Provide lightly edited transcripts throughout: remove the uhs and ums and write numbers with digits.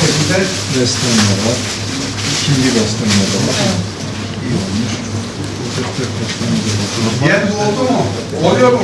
şekilde beslenme var. İkinci beslenme de var. Evet. İyi olmuş. Diğer bu oldu mu? Oluyor mu?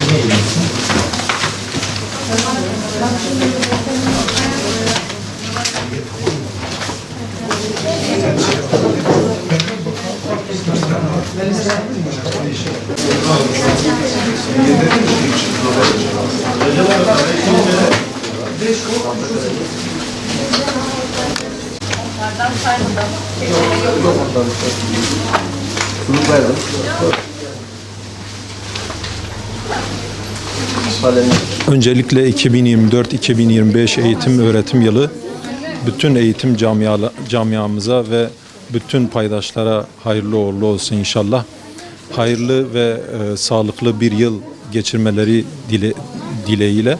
Öncelikle 2024-2025 eğitim öğretim yılı bütün eğitim camiamıza ve bütün paydaşlara hayırlı uğurlu olsun inşallah. Hayırlı ve sağlıklı bir yıl geçirmeleri dileğiyle.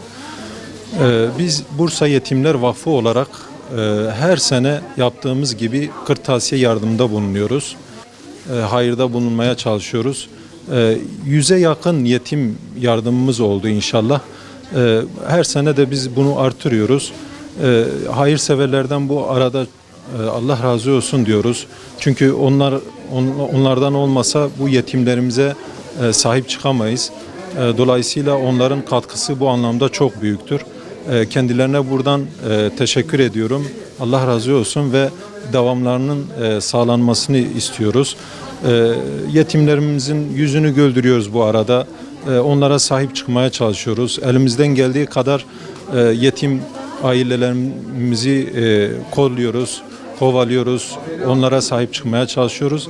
Biz Bursa Yetimler Vakfı olarak her sene yaptığımız gibi kırtasiye yardımında bulunuyoruz. Hayırda bulunmaya çalışıyoruz. 100'e yakın yetim yardımımız oldu inşallah. Her sene de biz bunu artırıyoruz. Hayırseverlerden bu arada Allah razı olsun diyoruz. Çünkü onlardan olmasa bu yetimlerimize sahip çıkamayız. Dolayısıyla onların katkısı bu anlamda çok büyüktür. Kendilerine buradan teşekkür ediyorum. Allah razı olsun ve devamlarının sağlanmasını istiyoruz. Yetimlerimizin yüzünü güldürüyoruz bu arada. Onlara sahip çıkmaya çalışıyoruz. Elimizden geldiği kadar yetim ailelerimizi kolluyoruz, kovalıyoruz. Onlara sahip çıkmaya çalışıyoruz.